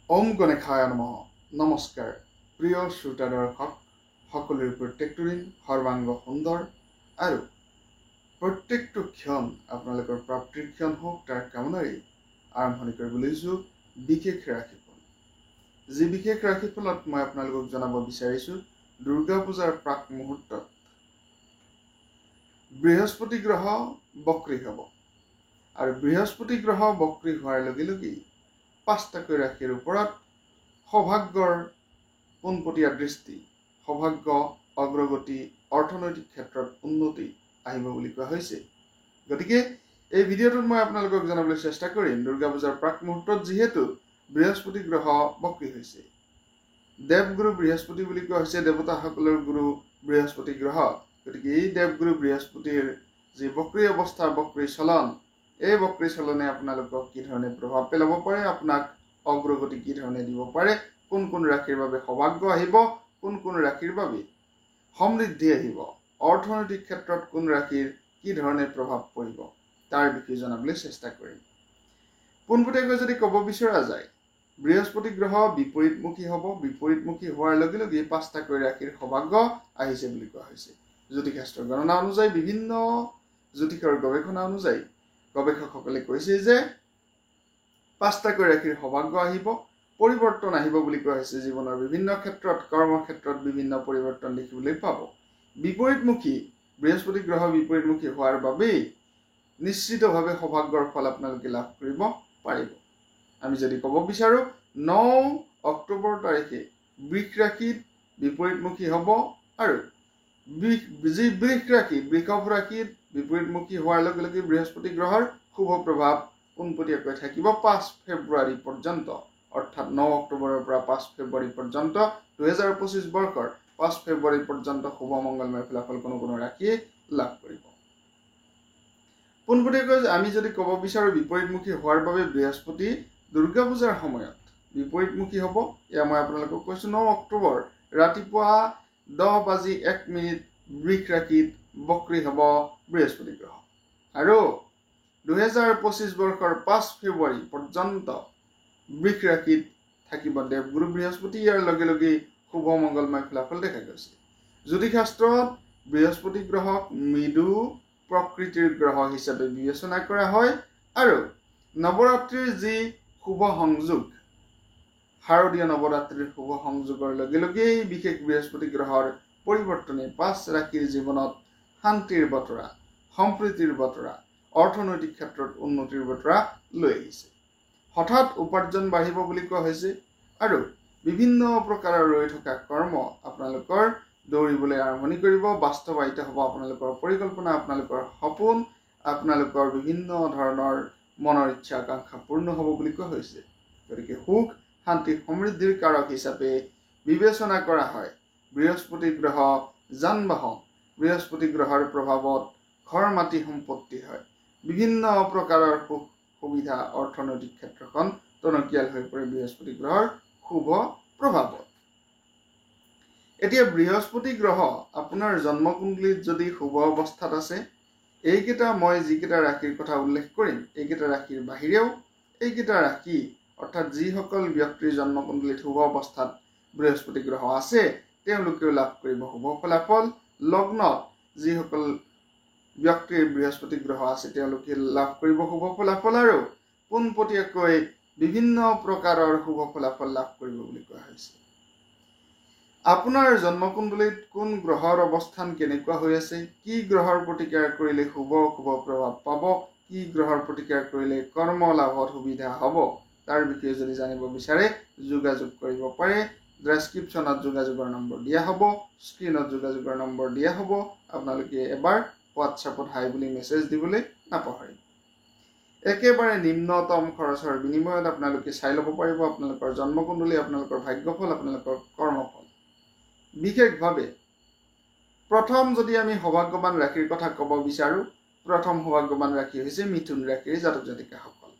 ওম গণেশায় নমঃ। নমস্কাৰ প্ৰিয় শ্ৰোতা দৰ্শক সকলোৰে প্ৰত্যেকটো দিন সৰ্বাংগ সুন্দৰ আৰু প্ৰত্যেকটো ক্ষণ আপোনালোকৰ প্ৰাপ্তিৰ ক্ষণ হওক তাৰ কামনাৰে আৰম্ভণি কৰিব লৈছোঁ বিশেষ ৰাশিফল। যি বিশেষ ৰাশিফলত মই আপোনালোকক জনাব বিচাৰিছোঁ দুৰ্গা পূজাৰ প্ৰাক মুহূৰ্তত বৃহস্পতি গ্ৰহ বক্ৰী হ'ব আৰু বৃহস্পতি গ্ৰহ বক্ৰী হোৱাৰ লগে লগেই পাঁচটাকৈ ৰাশিৰ ওপৰত সৌভাগ্যৰ পোনপটীয়া দৃষ্টি, সৌভাগ্য অগ্ৰগতি, অৰ্থনৈতিক ক্ষেত্ৰত উন্নতি আহিব বুলি কোৱা হৈছে। গতিকে এই ভিডিঅ'টোত মই আপোনালোকক জনাবলৈ চেষ্টা কৰিম দুৰ্গা পূজাৰ প্ৰাক মুহূৰ্তত যিহেতু বৃহস্পতি গ্ৰহ বক্ৰী হৈছে, দেৱগুৰু বৃহস্পতি বুলি কোৱা হৈছে দেৱতাসকলৰ গুৰু বৃহস্পতি গ্ৰহ। গতিকে এই দেৱগুৰু বৃহস্পতিৰ যি বক্ৰী অৱস্থা, বক্ৰী চলন, এই বক্ৰী চলনে আপোনালোকক কি ধৰণে প্ৰভাৱ পেলাব পাৰে, আপোনাক অগ্ৰগতি কি ধৰণে দিব পাৰে, কোন কোন ৰাশিৰ বাবে সৌভাগ্য আহিব, কোন কোন ৰাশিৰ বাবে সমৃদ্ধি আহিব, অৰ্থনৈতিক ক্ষেত্ৰত কোন ৰাশিৰ কি ধৰণে প্ৰভাৱ পৰিব তাৰ বিষয়ে জনাবলৈ চেষ্টা কৰিম। পোনপটীয়াকৈ যদি ক'ব বিচৰা যায়, বৃহস্পতি গ্ৰহ বিপৰীতমুখী হ'ব। বিপৰীতমুখী হোৱাৰ লগে লগে পাঁচটাকৈ ৰাশিৰ সৌভাগ্য আহিছে বুলি কোৱা হৈছে। জ্যোতিষাস্ত্ৰৰ গণনা অনুযায়ী, বিভিন্ন জ্যোতিষৰ গৱেষণা অনুযায়ী গৱেষকসকলে কৈছে যে পাঁচটাকৈ ৰাশিৰ সৌভাগ্য আহিব, পৰিৱৰ্তন আহিব বুলি কোৱা হৈছে। জীৱনৰ বিভিন্ন ক্ষেত্ৰত, কৰ্মক্ষেত্ৰত বিভিন্ন পৰিৱৰ্তন দেখিবলৈ পাব। বিপৰীতমুখী বৃহস্পতি গ্ৰহ বিপৰীতমুখী হোৱাৰ বাবেই নিশ্চিতভাৱে সৌভাগ্যৰ ফল আপোনালোকে লাভ কৰিব পাৰিব। আমি যদি ক'ব বিচাৰোঁ 9 অক্টোবৰ তাৰিখে বৃষ ৰাশিত বিপৰীতমুখী হ'ব আৰু যি বৃষ ৰাশি, বৃষভ ৰাশিত বিপৰীতমুখী হোৱাৰ লগে লগে বৃহস্পতি গ্ৰহৰ শুভ প্ৰভাৱ পোনপটীয়াকৈ থাকিব 5 ফেব্ৰুৱাৰী পৰ্যন্ত, অৰ্থাৎ 9 অক্টোবৰৰ পৰা 5 ফেব্ৰুৱাৰী পৰ্যন্ত 2025 বৰ্ষৰ 5 ফেব্ৰুৱাৰী পৰ্যন্ত শুভ মংগলময় ফলাফল কোনো কোনো ৰাশিয়ে লাভ কৰিব। পোনপটীয়াকৈ আমি যদি ক'ব বিচাৰোঁ বিপৰীতমুখী হোৱাৰ বাবে বৃহস্পতি দুৰ্গা পূজাৰ সময়ত বিপৰীতমুখী হ'ব, এয়া মই আপোনালোকক কৈছোঁ 9 অক্টোবৰ ৰাতিপুৱা 10:01 বৃষ ৰাশিত বক্ৰী হ'ব বৃহস্পতি গ্ৰহ আৰু 2025 বৰ্ষৰ 5 ফেব্ৰুৱাৰী পৰ্যন্ত বৃষ ৰাশিত থাকিব দেৱগুৰু বৃহস্পতি। ইয়াৰ লগে লগে শুভ মংগলময় ফলাফল দেখা গৈছে। জ্যোতিষাস্ত্ৰত বৃহস্পতি গ্ৰহক মৃদু প্ৰকৃতিৰ গ্ৰহ হিচাপে বিবেচনা কৰা হয় আৰু নৱৰাত্ৰিৰ যি শুভ সংযোগ, শাৰদীয় নৱৰাত্ৰিৰ শুভ সংযোগৰ লগে লগেই বিশেষ বৃহস্পতি গ্ৰহৰ পৰিৱৰ্তনে 5 ৰাশিৰ জীৱনত শান্তিৰ বতৰা, সম্প্ৰীতিৰ বতৰা, অৰ্থনৈতিক ক্ষেত্ৰত উন্নতিৰ বতৰা লৈ আহিছে। হঠাৎ উপাৰ্জন বাঢ়িব বুলি কোৱা হৈছে আৰু বিভিন্ন প্ৰকাৰৰ ৰৈ থকা কৰ্ম আপোনালোকৰ দৌৰিবলৈ আৰম্ভণি কৰিব, বাস্তৱায়িত হ'ব আপোনালোকৰ পৰিকল্পনা, আপোনালোকৰ সপোন, আপোনালোকৰ বিভিন্ন ধৰণৰ মনৰ ইচ্ছা আকাংক্ষা পূৰ্ণ হ'ব বুলি কোৱা হৈছে। গতিকে সুখ, শান্তি, সমৃদ্ধিৰ কাৰক হিচাপে বিবেচনা কৰা হয় বৃহস্পতি গ্ৰহ যান বাহন, বৃহস্পতি গ্ৰহৰ প্ৰভাৱত ঘৰ মাটি সম্পত্তি হয়, বিভিন্ন প্ৰকাৰৰ সুখ সুবিধা, অৰ্থনৈতিক ক্ষেত্ৰখন টনকিয়াল হৈ পৰে বৃহস্পতি গ্ৰহৰ শুভ প্ৰভাৱত। এতিয়া বৃহস্পতি গ্ৰহ আপোনাৰ জন্মকুণ্ডলীত যদি শুভ অৱস্থাত আছে, এইকেইটা মই যিকেইটা ৰাশিৰ কথা উল্লেখ কৰিম, এইকেইটা ৰাশিৰ বাহিৰেও এইকেইটা ৰাশি অৰ্থাৎ যিসকল ব্যক্তিৰ জন্মকুণ্ডলীত শুভ অৱস্থাত বৃহস্পতি গ্ৰহ আছে তেওঁলোকেও লাভ কৰিব শুভ ফলাফল। লগ্নত যিসকল ব্যক্তিৰ বৃহস্পতি গ্ৰহ আছে তেওঁলোকে লাভ কৰিব শুভ ফলাফল আৰু পোনপটীয়াকৈ বিভিন্ন প্ৰকাৰৰ শুভ ফলাফল লাভ কৰিব বুলি কোৱা হৈছে। আপোনাৰ জন্মকুণ্ডলীত কোন গ্ৰহৰ অৱস্থান কেনেকুৱা হৈ আছে, কি গ্ৰহৰ প্ৰতিকাৰ কৰিলে শুভ অশুভ প্ৰভাৱ পাব, কি গ্ৰহৰ প্ৰতিকাৰ কৰিলে কৰ্ম লাভত সুবিধা হ'ব, তাৰ বিষয়ে যদি জানিব বিচাৰে যোগাযোগ কৰিব পাৰে। ডেছক্ৰিপশ্যনত যোগাযোগৰ নম্বৰ দিয়া হ'ব, স্ক্ৰীণত যোগাযোগৰ নম্বৰ দিয়া হ'ব। আপোনালোকে এবাৰ হোৱাটছএপত হাই বুলি মেছেজ দিবলৈ নাপাহৰিব। একেবাৰে নিম্নতম খৰচৰ বিনিময়ত আপোনালোকে চাই ল'ব পাৰিব আপোনালোকৰ জন্মকুণ্ডলী, আপোনালোকৰ ভাগ্যফল, আপোনালোকৰ কৰ্মফল। বিশেষভাৱে প্ৰথম যদি আমি সৌভাগ্যৱান ৰাশিৰ কথা ক'ব বিচাৰোঁ, প্ৰথম সৌভাগ্যৱান ৰাশি হৈছে মিথুন ৰাশিৰ জাতক জাতিকাসকল।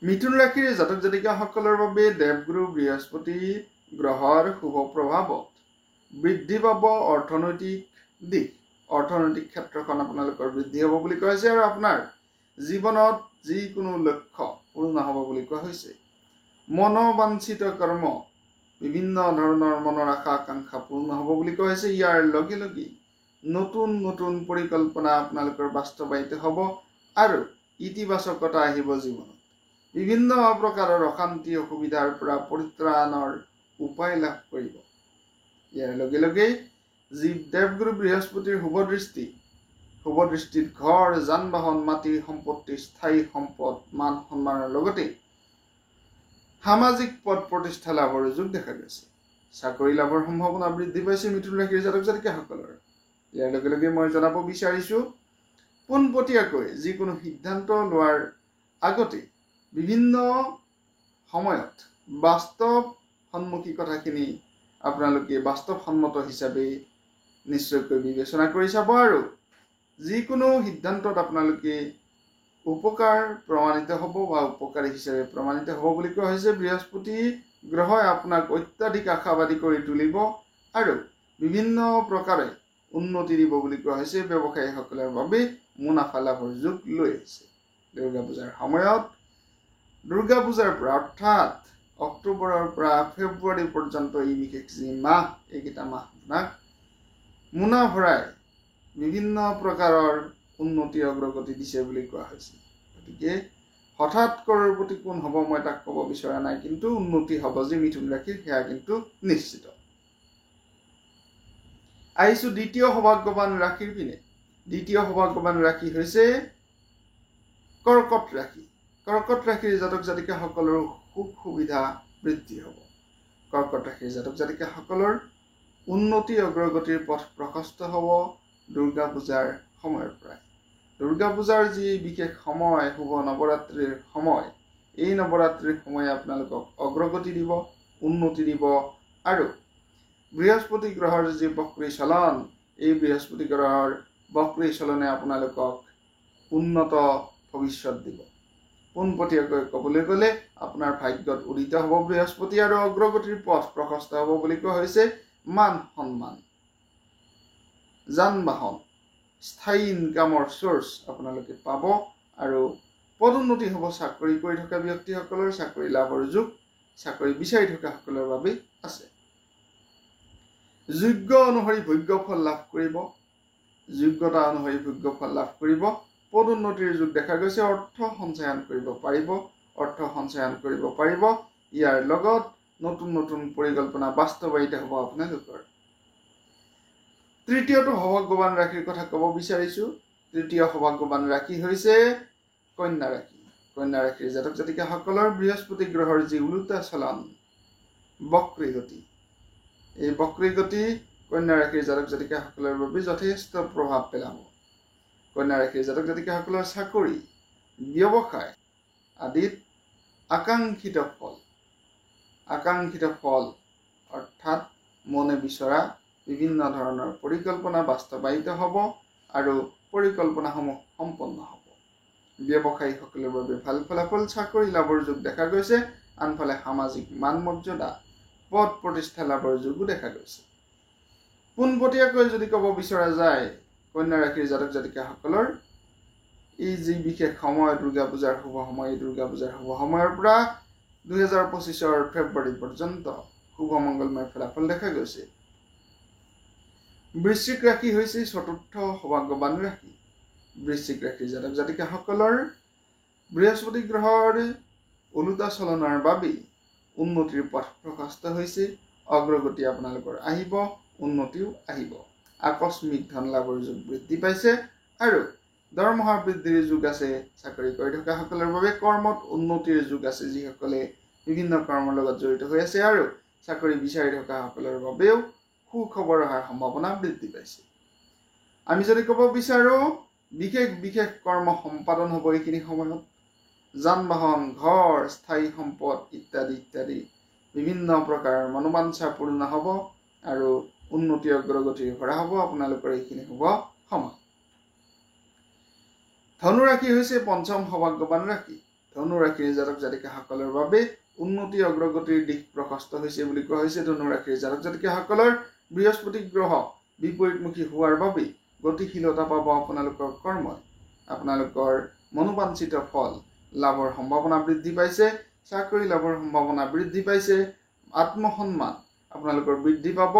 মিথুন ৰাশিৰ জাতক জাতিকাসকলৰ বাবে দেৱগুৰু বৃহস্পতি গ্ৰহৰ শুভ প্ৰভাৱত বৃদ্ধি পাব অৰ্থনৈতিক দিশ, অৰ্থনৈতিক ক্ষেত্ৰখন আপোনালোকৰ বৃদ্ধি হ'ব বুলি কোৱা হৈছে আৰু আপোনাৰ জীৱনত যিকোনো লক্ষ্য পূৰ্ণ হ'ব বুলি কোৱা হৈছে। মনোবাঞ্ছিত কৰ্ম বিভিন্ন ধৰণৰ মনৰ আশা আকাংক্ষা পূৰ্ণ হ'ব বুলি কোৱা হৈছে। ইয়াৰ লগে লগে নতুন নতুন পৰিকল্পনা আপোনালোকৰ বাস্তৱায়িত হ'ব আৰু ইতিবাচকতা আহিব জীৱনত। বিভিন্ন প্ৰকাৰৰ অশান্তি অসুবিধাৰ পৰা পৰিত্ৰাণৰ উপায় লাভ কৰিব। ইয়াৰ লগে লগে যি দেৱগুৰু বৃহস্পতিৰ শুভ দৃষ্টিত ঘৰ, যান বাহন, মাটি সম্পত্তি, স্থায়ী সম্পদ, মান সন্মানৰ লগতে সামাজিক পদ প্ৰতিষ্ঠা লাভৰ যোগ দেখা গৈছে। চাকৰি লাভৰ সম্ভাৱনা বৃদ্ধি পাইছে মিথুন ৰাশিৰ জাতক জাতিকাসকলৰ। ইয়াৰ লগে লগে মই জনাব বিচাৰিছোঁ, পোনপটীয়াকৈ যিকোনো সিদ্ধান্ত লোৱাৰ আগতে বিভিন্ন সময়ত বাস্তৱ সন্মুখী কথাখিনি আপোনালোকে বাস্তৱসন্মত হিচাপে নিশ্চয়কৈ বিবেচনা কৰি চাব আৰু যিকোনো সিদ্ধান্তত আপোনালোকে উপকাৰ প্ৰমাণিত হ'ব বা উপকাৰী হিচাপে প্ৰমাণিত হ'ব বুলি কোৱা হৈছে। বৃহস্পতি গ্ৰহই আপোনাক অত্যাধিক আশাবাদী কৰি তুলিব আৰু বিভিন্ন প্ৰকাৰে উন্নতি দিব বুলি কোৱা হৈছে। ব্যৱসায়ীসকলৰ বাবে মুনাফা লাভৰ যোগ লৈ আহিছে। দুৰ্গা পূজাৰ সময়ত দুৰ্গা পূজাৰ পৰা অৰ্থাৎ অক্টোবৰৰ পৰা ফেব্ৰুৱাৰী পৰ্যন্ত এই বিশেষ যি মাহ, এইকেইটা মাহ আপোনাক মোনা ভৰাই বিভিন্ন প্ৰকাৰৰ উন্নতি অগ্ৰগতি দিছে বুলি কোৱা হৈছে। গতিকে হঠাৎ কৰোৰপতি কোন হ'ব মই তাক ক'ব বিচৰা নাই, কিন্তু উন্নতি হ'ব যে মিথুন ৰাশিৰ সেয়া কিন্তু নিশ্চিত। আহিছোঁ দ্বিতীয় সৌভাগ্যৱান ৰাশিৰ পিনে। দ্বিতীয় সৌভাগ্যৱান ৰাশি হৈছে কৰ্কট ৰাশি। কৰ্কট ৰাশিৰ জাতক জাতিকাসকলৰ সুখ সুবিধা বৃদ্ধি হ'ব। কৰ্কট ৰাশিৰ জাতক জাতিকাসকলৰ উন্নতি অগ্ৰগতিৰ পথ প্ৰশস্ত হ'ব দুৰ্গা পূজাৰ সময়ৰ পৰাই। দুৰ্গা পূজাৰ যি বিশেষ সময়, শুভ নৱৰাত্ৰিৰ সময়, এই নৱৰাত্ৰিৰ সময়ে আপোনালোকক অগ্ৰগতি দিব, উন্নতি দিব আৰু বৃহস্পতি গ্ৰহৰ যি বক্ৰী চলন, এই বৃহস্পতি গ্ৰহৰ বক্ৰী চলনে আপোনালোকক উন্নত ভৱিষ্যত দিব। পোনপটীয়াকৈ ক'বলৈ গ'লে আপোনাৰ ভাগ্যত উদিত হ'ব বৃহস্পতি আৰু অগ্ৰগতিৰ পথ প্ৰশস্ত হ'ব বুলি কোৱা হৈছে। মান সন্মান, যান বাহন, স্থায়ী ইনকামৰ চ'ৰ্চ আপোনালোকে পাব আৰু পদোন্নতি হ'ব। চাকৰি কৰি থকা ব্যক্তিসকলৰ চাকৰি লাভৰ যোগ চাকৰি বিচাৰি থকাসকলৰ বাবে আছে। যোগ্য অনুসৰি ভোগ্য ফল লাভ কৰিব, যোগ্যতা অনুসৰি ভোগ্য ফল লাভ কৰিব। পদোন্নতিৰ যোগ দেখা গৈছে। অৰ্থ সঞ্চয়ন কৰিব পাৰিব। ইয়াৰ লগত নতুন নতুন পৰিকল্পনা বাস্তৱায়িত হ'ব আপোনালোকৰ। তৃতীয়টো সৌভাগ্যৱান ৰাশিৰ কথা ক'ব বিচাৰিছোঁ। তৃতীয় সৌভাগ্যৱান ৰাশি হৈছে কন্যা ৰাশি। কন্যা ৰাশিৰ জাতক জাতিকাসকলৰ বৃহস্পতি গ্ৰহৰ যি ওলোটা চলন, বক্ৰী গতি, এই বক্ৰী গতি কন্যা ৰাশিৰ জাতক জাতিকাসকলৰ বাবে যথেষ্ট প্ৰভাৱ পেলাব। কন্যা ৰাশিৰ জাতক জাতিকাসকলৰ চাকৰি, ব্যৱসায় আদিত আকাংক্ষিত ফল অৰ্থাৎ মনে বিচৰা বিভিন্ন ধৰণৰ পৰিকল্পনা বাস্তৱায়িত হ'ব আৰু পৰিকল্পনাসমূহ সম্পন্ন হ'ব। ব্যৱসায়ীসকলৰ বাবে ভাল ফলাফল, চাকৰি লাভৰ যোগ দেখা গৈছে। আনফালে সামাজিক মান মৰ্যাদা, পদ প্ৰতিষ্ঠা লাভৰ যোগো দেখা গৈছে। পোনপটীয়াকৈ যদি ক'ব বিচৰা যায়, কন্যা ৰাশিৰ জাতক জাতিকাসকলৰ এই যি বিশেষ সময় দুৰ্গা পূজাৰ শুভ সময়, এই দুৰ্গা পূজাৰ শুভ সময়ৰ পৰা 2025 ফেব্ৰুৱাৰী পৰ্যন্ত শুভ মংগলময় ফলাফল দেখা গৈছে। বৃশ্চিক ৰাশি হৈছে চতুৰ্থ সৌভাগ্যৱান ৰাশি। বৃশ্চিক ৰাশিৰ জাতক জাতিকাসকলৰ বৃহস্পতি গ্ৰহৰ ওলোটা চলনৰ বাবে উন্নতিৰ পথ প্ৰশস্ত হৈছে। অগ্ৰগতি আপোনালোকৰ আহিব, উন্নতিও আহিব। আকস্মিক ধন লাভৰ যোগ বৃদ্ধি পাইছে আৰু দৰমহা বৃদ্ধিৰ যোগ আছে। চাকৰি কৰি থকাসকলৰ বাবে কৰ্মত উন্নতিৰ যোগ আছে, যিসকলে বিভিন্ন কৰ্মৰ লগত জড়িত হৈ আছে আৰু চাকৰি বিচাৰি থকাসকলৰ বাবেও সুখবৰ অহাৰ সম্ভাৱনা বৃদ্ধি পাইছে। আমি যদি ক'ব বিচাৰোঁ, বিশেষ কৰ্ম সম্পাদন হ'ব এইখিনি সময়ত। যান বাহন, ঘৰ, স্থায়ী সম্পদ ইত্যাদি বিভিন্ন প্ৰকাৰৰ মনোবাঞ্ছা পূৰ্ণ হ'ব আৰু উন্নতি অগ্ৰগতিৰ ভৰা হ'ব আপোনালোকৰ এইখিনি শুভ সময়। ধনু ৰাশি হৈছে পঞ্চম সৌভাগ্যৱান ৰাশি। ধনু ৰাশিৰ জাতক জাতিকাসকলৰ বাবে উন্নতি অগ্ৰগতিৰ দিশ প্ৰশস্ত হৈছে বুলি কোৱা হৈছে। ধনু ৰাশিৰ জাতক জাতিকাসকলৰ বৃহস্পতি গ্ৰহ বিপৰীতমুখী হোৱাৰ বাবে গতিশীলতা পাব আপোনালোকৰ কৰ্মই। আপোনালোকৰ মনোবাঞ্ছিত ফল লাভৰ সম্ভাৱনা বৃদ্ধি পাইছে। চাকৰি লাভৰ সম্ভাৱনা বৃদ্ধি পাইছে, আত্মসন্মান আপোনালোকৰ বৃদ্ধি পাব,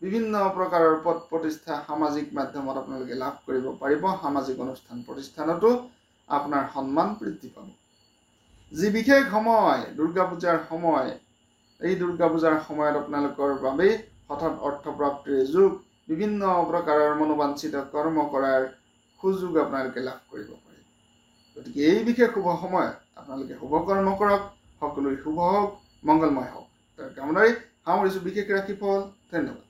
বিভিন্ন প্ৰকাৰৰ পদ প্ৰতিষ্ঠা সামাজিক মাধ্যমত আপোনালোকে লাভ কৰিব পাৰিব, সামাজিক অনুষ্ঠান প্ৰতিষ্ঠানতো আপোনাৰ সন্মান বৃদ্ধি পাব। যি বিশেষ সময় দুৰ্গা পূজাৰ সময়, এই দুৰ্গা পূজাৰ সময়ত আপোনালোকৰ বাবে হঠাৎ অৰ্থপ্ৰাপ্তিৰ যুগ, বিভিন্ন প্ৰকাৰৰ মনোবাঞ্ছিত কৰ্ম কৰাৰ সুযোগ আপোনালোকে লাভ কৰিব পাৰিব। গতিকে এই বিশেষ শুভ সময়ত আপোনালোকে শুভ কৰ্ম কৰক, সকলোৰে শুভ হওক, মংগলময় হওক। তাৰ কামনাৰে সামৰিছোঁ বিশেষ ৰাশিফল। ধন্যবাদ।